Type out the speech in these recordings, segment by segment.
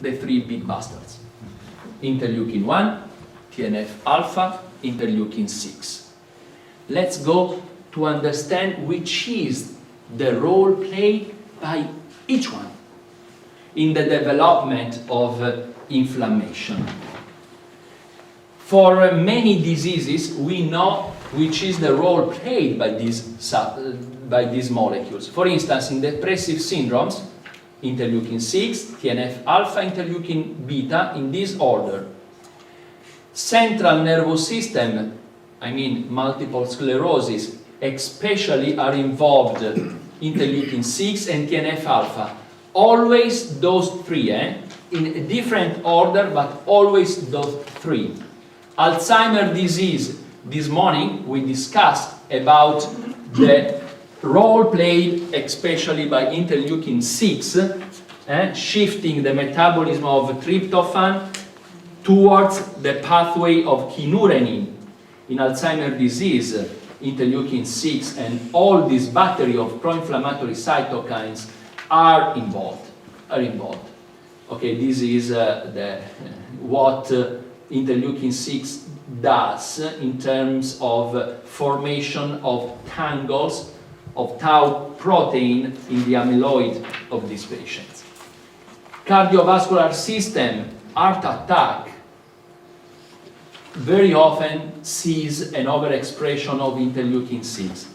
the three big bastards. Interleukin-1, TNF-alpha, interleukin-6. Let's go to understand which is the role played by each one in the development of inflammation. For many diseases, we know which is the role played by these molecules. For instance, in depressive syndromes, interleukin-6, TNF-alpha, interleukin-beta, in this order. Central nervous system, I mean multiple sclerosis, especially are involved interleukin-6 and TNF-alpha. Always those three, in a different order, but always those three. Alzheimer's disease, this morning we discussed about the role played especially by interleukin-6, shifting the metabolism of tryptophan towards the pathway of kynurenine. In Alzheimer's disease, interleukin-6 and all this battery of pro-inflammatory cytokines are involved. Okay, this is what interleukin-6 does in terms of formation of tangles of tau protein in the amyloid of these patients. Cardiovascular system, heart attack, very often sees an overexpression of interleukin-6.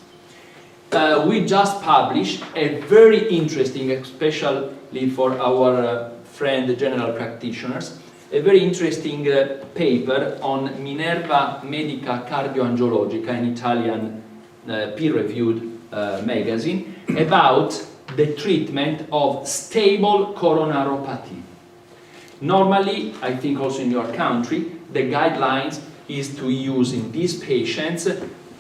We just published a very interesting, especially for our friend general practitioners, a very interesting paper on Minerva Medica Cardioangiologica, an Italian peer-reviewed magazine, about the treatment of stable coronaropathy. Normally, I think also in your country, the guidelines is to use in these patients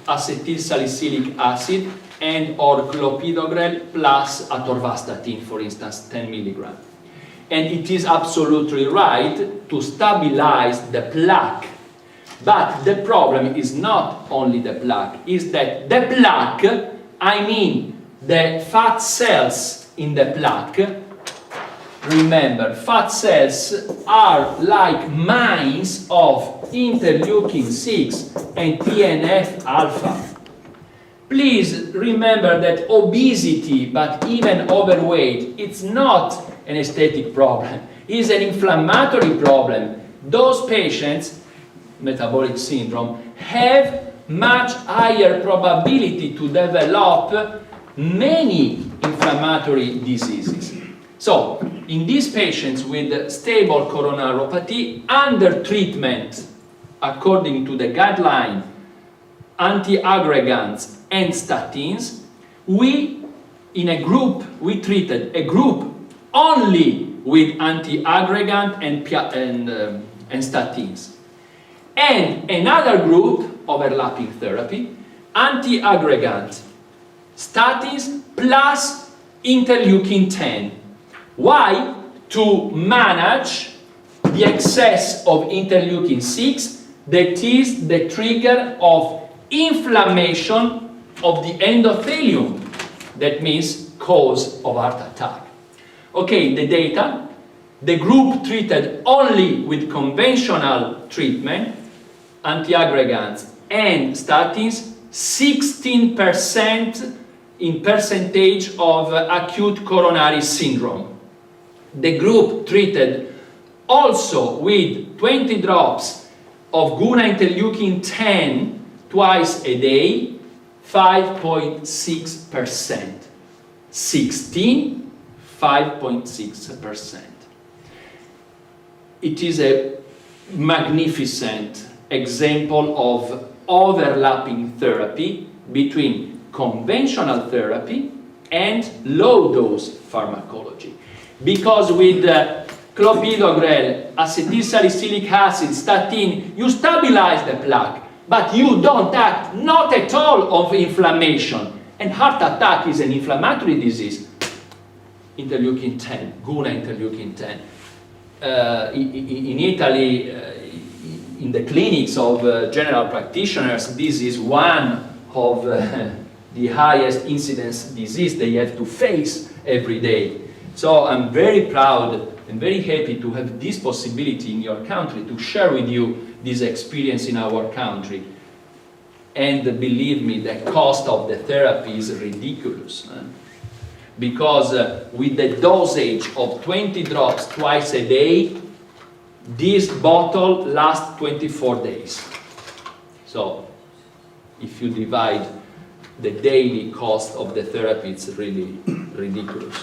acetyl salicylic acid and or clopidogrel plus atorvastatin, for instance, 10 milligrams. And it is absolutely right to stabilize the plaque. But the problem is not only the plaque, is that the plaque, I mean the fat cells in the plaque, remember, fat cells are like mines of interleukin-6 and TNF-alpha. Please remember that obesity, but even overweight, it's not an aesthetic problem. It's an inflammatory problem. Those patients, metabolic syndrome, have much higher probability to develop many inflammatory diseases. So, in these patients with stable coronaropathy, under treatment, according to the guideline, antiaggregants and statins, we treated a group only with antiaggregant and statins. And another group, overlapping therapy, antiaggregant, statins plus interleukin-10. Why? To manage the excess of interleukin-6 that is the trigger of inflammation of the endothelium, that means cause of heart attack. Okay, the data, the group treated only with conventional treatment, antiaggregants and statins, 16% in percentage of acute coronary syndrome. The group treated also with 20 drops of GUNA interleukin-10 twice a day, 5.6%. 16, 5.6%. It is a magnificent example of overlapping therapy between conventional therapy and low-dose pharmacology. Because with clopidogrel, acetylsalicylic acid, statin, you stabilize the plaque, but you don't act not at all of inflammation. And heart attack is an inflammatory disease. Interleukin-10, GUNA interleukin-10. In Italy, in the clinics of general practitioners, this is one of the highest incidence disease they have to face every day. So I'm very proud and very happy to have this possibility in your country to share with you this experience in our country. And believe me, the cost of the therapy is ridiculous. Because with the dosage of 20 drops twice a day, this bottle lasts 24 days. So if you divide the daily cost of the therapy, it's really ridiculous.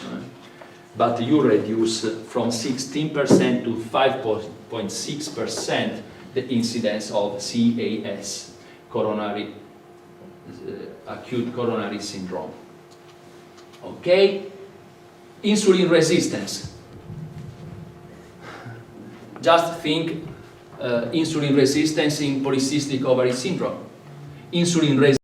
But you reduce from 16% to 5.6% the incidence of CAS, acute coronary syndrome. Okay? Insulin resistance. Just think insulin resistance in polycystic ovary syndrome. Insulin resistance